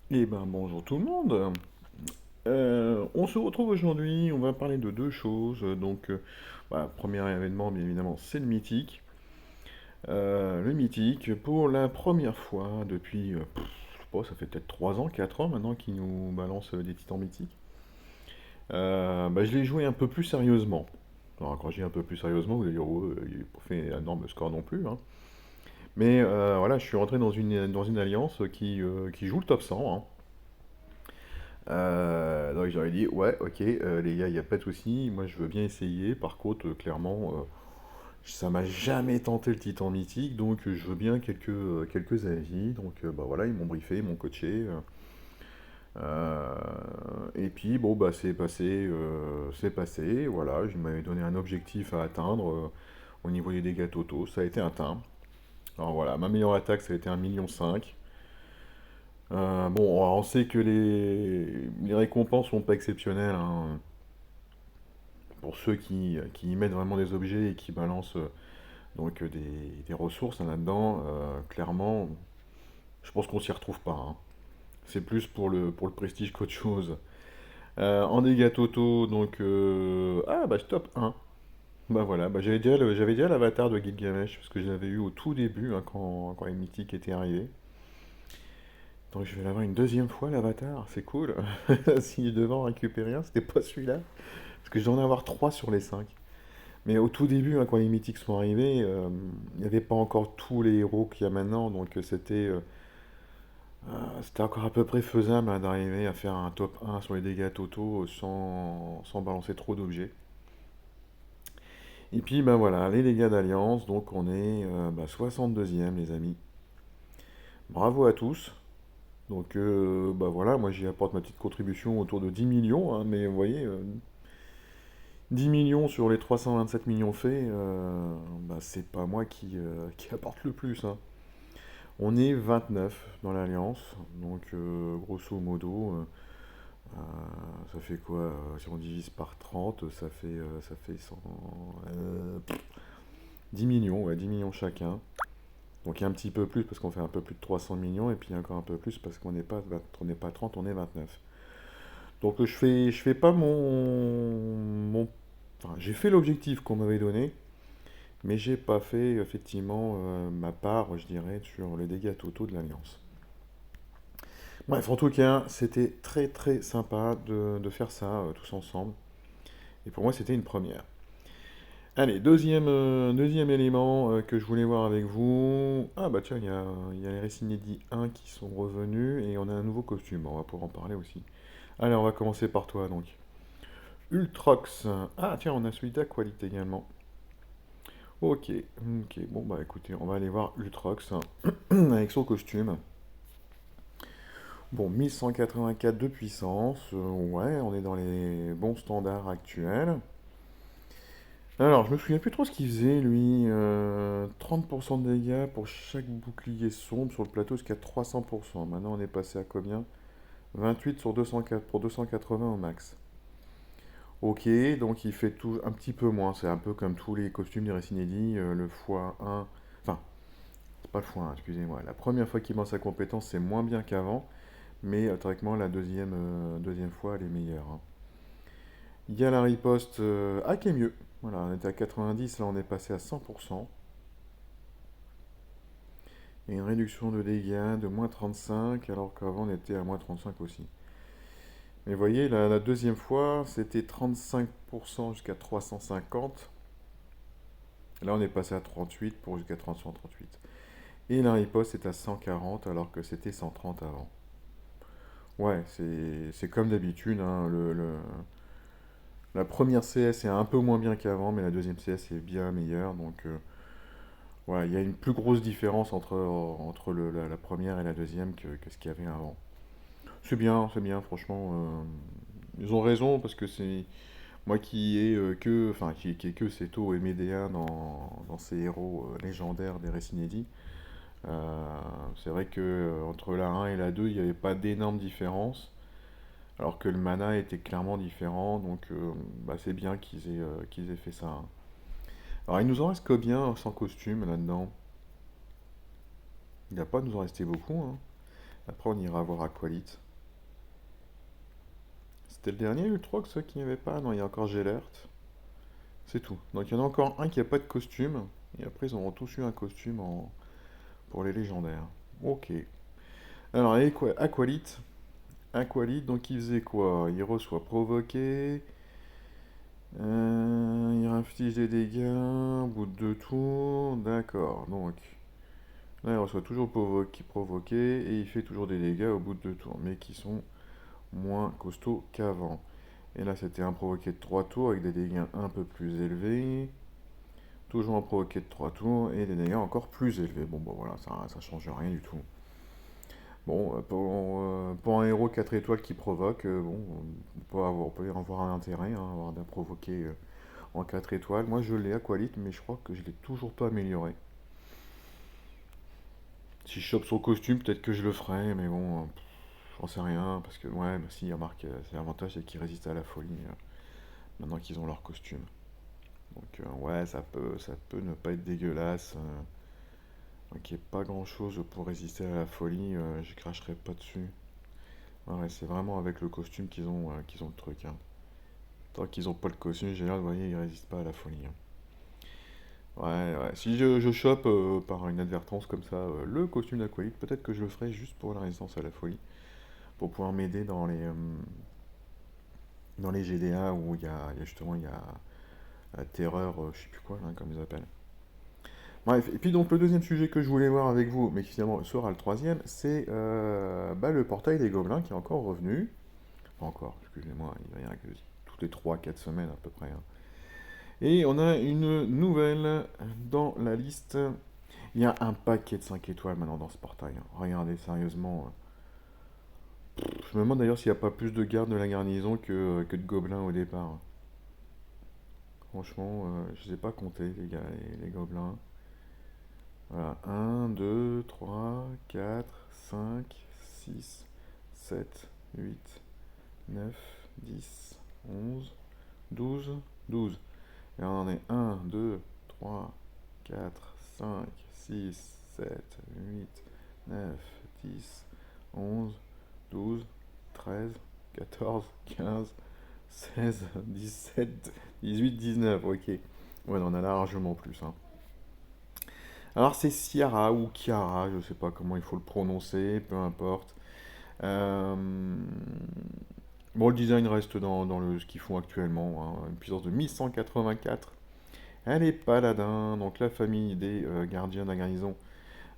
Eh ben bonjour tout le monde. On se retrouve aujourd'hui, on va parler de deux choses. Premier événement, bien évidemment, c'est le Mythique. Le Mythique, pour la première fois depuis, je sais pas, ça fait peut-être 3 ans, 4 ans maintenant qu'il nous balance des titans mythiques. Je l'ai joué un peu plus sérieusement. Alors quand je dis un peu plus sérieusement, vous allez dire, ouais, il n'a pas fait un énorme score non plus, hein. Mais voilà, je suis rentré dans une alliance qui joue le top 100, hein. Donc j'aurais dit, ouais, ok, les gars, il n'y a pas de souci, moi je veux bien essayer. Par contre, clairement, ça m'a jamais tenté le Titan Mythique, donc je veux bien quelques avis. Voilà, ils m'ont briefé, ils m'ont coaché. Et puis, bon, bah c'est passé, voilà, je m'avais donné un objectif à atteindre au niveau des dégâts totaux, ça a été atteint. Alors voilà, ma meilleure attaque, ça a été 1,5 million. Bon, alors, on sait que les récompenses sont pas exceptionnelles, hein. Pour ceux qui y mettent vraiment des objets et qui balancent des ressources, hein, là-dedans, clairement, je pense qu'on s'y retrouve pas, hein. C'est plus pour le prestige qu'autre chose. En dégâts totaux, top 1. Bah voilà, j'avais déjà l'avatar de Gilgamesh, parce que je l'avais eu au tout début, hein, quand les mythiques étaient arrivés. Donc je vais l'avoir une deuxième fois, l'avatar, c'est cool. Si je devais en récupérer un, c'était pas celui-là. Parce que je dois en avoir 3 sur les 5. Mais au tout début, hein, quand les mythiques sont arrivés, il n'y avait pas encore tous les héros qu'il y a maintenant, donc c'était encore à peu près faisable, hein, d'arriver à faire un top 1 sur les dégâts totaux sans balancer trop d'objets. Et puis, ben voilà, les dégâts d'Alliance, donc on est 62e, les amis. Bravo à tous. Voilà, moi j'y apporte ma petite contribution autour de 10 millions, hein, mais vous voyez, 10 millions sur les 327 millions faits, c'est pas moi qui apporte le plus, hein. On est 29 dans l'Alliance, grosso modo, ça fait quoi, si on divise par 30, ça fait 100, 10 millions, ouais, 10 millions chacun. Donc il y a un petit peu plus parce qu'on fait un peu plus de 300 millions, et puis encore un peu plus parce qu'on n'est pas 30, on est 29. Donc je fais pas enfin, j'ai fait l'objectif qu'on m'avait donné, mais j'ai pas fait effectivement ma part, je dirais, sur les dégâts totaux de l'Alliance. Bref, en tout cas, c'était très très sympa de faire ça tous ensemble. Et pour moi, c'était une première. Allez, deuxième élément que je voulais voir avec vous. Ah bah tiens, il y a les récits inédits 1 qui sont revenus et on a un nouveau costume. On va pouvoir en parler aussi. Allez, on va commencer par toi donc. Ultrox. Ah tiens, on a celui d'Aqualite également. Ok, ok. Bon bah écoutez, on va aller voir Ultrox avec son costume. Bon, 1184 de puissance, ouais, on est dans les bons standards actuels. Alors, je me souviens plus trop ce qu'il faisait, lui. 30% de dégâts pour chaque bouclier sombre sur le plateau jusqu'à 300%. Maintenant, on est passé à combien? 28 sur 204 pour 280 au max. Ok, donc il fait tout un petit peu moins. C'est un peu comme tous les costumes des récits inédits, le x1. Enfin, c'est pas le x1, excusez-moi. La première fois qu'il lance sa compétence, c'est moins bien qu'avant. Mais théoriquement, la deuxième fois, elle est meilleure, hein. Il y a la riposte qui est mieux. Voilà, on était à 90, là on est passé à 100%. Et une réduction de dégâts de moins 35, alors qu'avant on était à moins 35 aussi. Mais vous voyez, la deuxième fois, c'était 35% jusqu'à 350. Là on est passé à 38 pour jusqu'à 338. Et la riposte est à 140 alors que c'était 130 avant. Ouais, c'est comme d'habitude, hein, la première CS est un peu moins bien qu'avant, mais la deuxième CS est bien meilleure. Voilà, il y a une plus grosse différence entre la première et la deuxième que ce qu'il y avait avant. C'est bien, franchement. Ils ont raison parce que c'est moi qui ai que Seto et Medea dans ces héros légendaires des récits inédits. C'est vrai que entre la 1 et la 2, il n'y avait pas d'énorme différence, alors que le mana était clairement différent, c'est bien qu'ils aient fait ça, hein. Alors il nous en reste combien sans costume là-dedans? Il n'y a pas nous en rester beaucoup, hein. Après, on ira voir Aqualite. C'était le dernier Ultrox qui n'y avait pas? Non, il y a encore Gélert. C'est tout. Donc il y en a encore un qui n'a pas de costume. Et après, ils auront tous eu un costume pour les légendaires. Ok. Alors, Aqualite. Aqualite, donc il faisait quoi? Il reçoit provoqué. Il inflige des dégâts au bout de 2 tours. D'accord. Donc là, il reçoit toujours provoqué et il fait toujours des dégâts au bout de 2 tours, mais qui sont moins costauds qu'avant. Et là, c'était un provoqué de 3 tours avec des dégâts un peu plus élevés. Toujours un provoqué de 3 tours et des dégâts encore plus élevés. Bon, bah voilà, ça change rien du tout. Bon, pour un héros 4 étoiles qui provoque, bon, on peut y avoir un intérêt, hein, avoir d'un provoqué en 4 étoiles. Moi, je l'ai Aqualite, mais je crois que je l'ai toujours pas amélioré. Si je chope son costume, peut-être que je le ferai, mais bon, j'en sais rien, parce que, ouais, bah, si, remarque, c'est l'avantage, c'est qu'ils résistent à la folie, maintenant qu'ils ont leur costume. Donc, ouais, ça peut ne pas être dégueulasse. Donc, il n'y a pas grand-chose pour résister à la folie, je cracherai pas dessus. Ouais, c'est vraiment avec le costume qu'ils ont le truc, hein. Tant qu'ils ont pas le costume, en général, vous voyez, ils résistent pas à la folie, hein. Ouais, ouais. Si je chope par une advertence comme ça le costume d'Aqualite, peut-être que je le ferai juste pour la résistance à la folie, pour pouvoir m'aider dans les GDA où il y a la terreur, je sais plus quoi, là, comme ils appellent. Bref, et puis donc le deuxième sujet que je voulais voir avec vous, mais qui finalement sera le troisième, c'est bah, le portail des Gobelins qui est encore revenu. Pas encore, excusez-moi, il y a que toutes les 3 4 semaines à peu près, hein. Et on a une nouvelle dans la liste. Il y a un paquet de 5 étoiles maintenant dans ce portail, hein. Regardez, sérieusement. Je me demande d'ailleurs s'il n'y a pas plus de gardes de la garnison que de gobelins au départ. Franchement, je ne sais pas compter, les gars, les gobelins. Voilà, 1, 2, 3, 4, 5, 6, 7, 8, 9, 10, 11, 12, 12. Et on en est 1, 2, 3, 4, 5, 6, 7, 8, 9, 10, 11, 12, 13, 14, 15, 16, 17, 18, 19. Ok. Ouais, on en a largement plus, hein. Alors c'est Ciara ou Chiara, je sais pas comment il faut le prononcer, peu importe. Euh, Bon, le design reste dans ce qu'ils font actuellement, hein. Une puissance de 1184. Elle est paladin, donc la famille des gardiens de la garnison.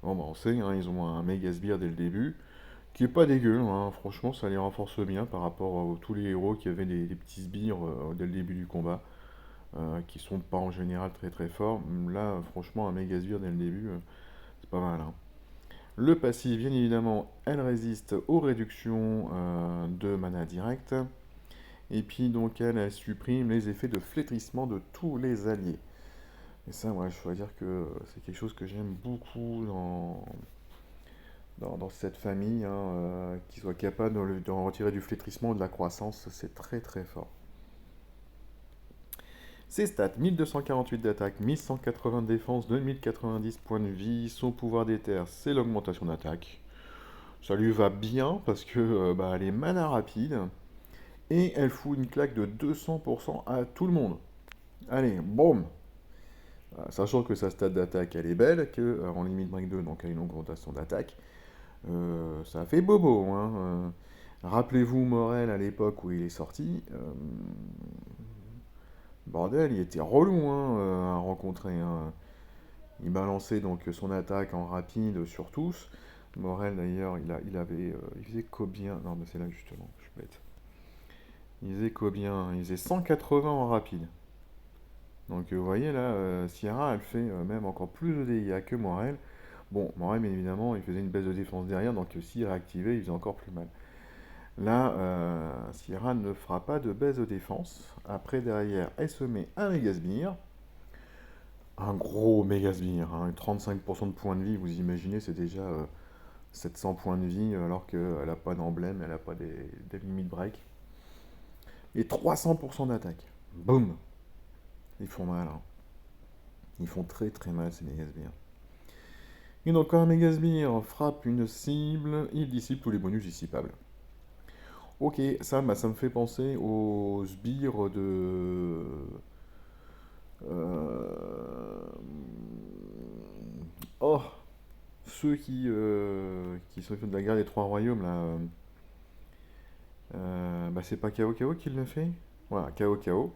Bon, bah, on sait, hein, ils ont un méga sbire dès le début, qui est pas dégueu, hein. Franchement, ça les renforce bien par rapport à tous les héros qui avaient des petits sbires dès le début du combat, qui sont pas en général très très forts. Là, franchement, un méga sbire dès le début, c'est pas mal, hein. Le passif, bien évidemment, elle résiste aux réductions de mana direct. Et puis, donc, elle supprime les effets de flétrissement de tous les alliés. Et ça, moi, je dois dire que c'est quelque chose que j'aime beaucoup dans cette famille, hein, qu'ils soient capables d'en retirer du flétrissement ou de la croissance, c'est très très fort. Ses stats, 1248 d'attaque, 1180 de défense, 2090 points de vie. Son pouvoir d'éther, c'est l'augmentation d'attaque. Ça lui va bien parce que bah, elle est mana rapide et elle fout une claque de 200% à tout le monde. Allez, boum. Sachant que sa stat d'attaque elle est belle, que en limite break 2, donc elle a une augmentation d'attaque, ça a fait bobo, hein. Rappelez-vous Morel à l'époque où il est sorti, bordel, il était relou, hein, à rencontrer, hein. Il balançait donc son attaque en rapide sur tous. Morel d'ailleurs, il faisait combien? Non, mais c'est là justement, je suis bête. Il faisait combien? Il faisait 180 en rapide. Donc vous voyez là, Sierra elle fait même encore plus de dégâts que Morel. Bon, Morel bien évidemment il faisait une baisse de défense derrière, donc s'il réactivait il faisait encore plus mal. Là, Sierra ne fera pas de baisse de défense. Après derrière, elle se met un Mégasbire. Un gros Mégasbire, hein, 35% de points de vie, vous imaginez, c'est déjà 700 points de vie alors qu'elle n'a pas d'emblème, elle n'a pas des limites break. Et 300% d'attaque. Boum. Ils font mal, hein. Ils font très très mal ces Mégasbires. Et donc quand un méga sbire frappe une cible, il dissipe tous les bonus dissipables. Ok, ça, bah, ça me fait penser aux sbires de... euh, Oh, ceux qui sont de la guerre des trois royaumes, là. Bah, c'est pas Kao Kao qui l'a fait? Voilà, Kao Kao,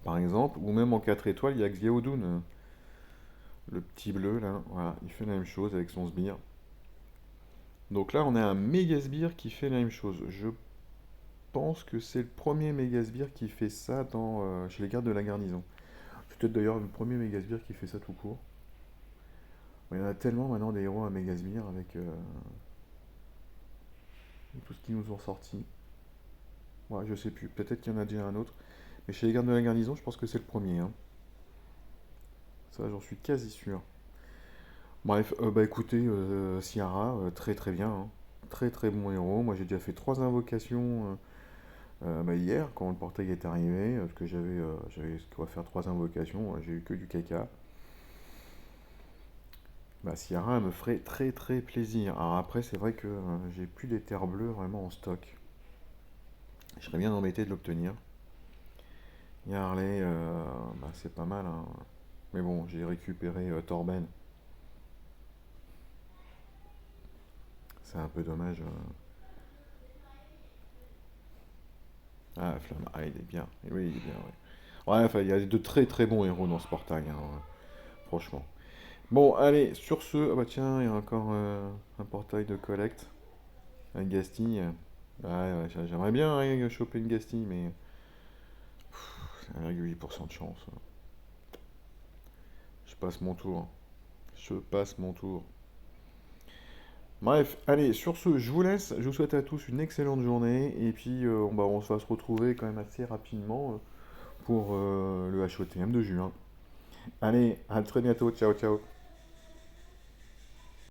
par exemple. Ou même en 4 étoiles, il y a Xiaodun, le petit bleu, là. Voilà, il fait la même chose avec son sbire. Donc là, on a un méga sbire qui fait la même chose. Je pense que c'est le premier méga sbire qui fait ça chez les gardes de la garnison. C'est peut-être d'ailleurs le premier méga sbire qui fait ça tout court. Il y en a tellement maintenant des héros à méga sbire avec tout ce qu'ils nous ont sorti. Ouais, je sais plus, peut-être qu'il y en a déjà un autre. Mais chez les gardes de la garnison, je pense que c'est le premier, hein. Ça, j'en suis quasi sûr. Bref, bah écoutez, Ciara, très très bien, hein. Très très bon héros. Moi j'ai déjà fait 3 invocations bah, hier quand le portail est arrivé, parce que j'avais quoi faire 3 invocations, j'ai eu que du caca. Bah Ciara elle me ferait très très plaisir. Alors après c'est vrai que j'ai plus des terres bleues vraiment en stock. Je serais bien embêté de l'obtenir. Il y a Harley, bah, c'est pas mal, hein. Mais bon, j'ai récupéré Torben. C'est un peu dommage. Ah, Flamme, ah, il est bien. Oui, il est bien, ouais. Ouais, enfin, il y a de très très bons héros dans ce portail, hein, franchement. Bon, allez, sur ce, ah bah tiens, il y a encore un portail de collecte. Un Gastille. Ouais, ouais, j'aimerais bien choper une Gastille, mais c'est 1,8% de chance. Je passe mon tour. Je passe mon tour. Bref, allez, sur ce, je vous laisse. Je vous souhaite à tous une excellente journée. Et puis, bah, on va se retrouver quand même assez rapidement pour le HOTM de juin. Allez, à très bientôt. Ciao, ciao.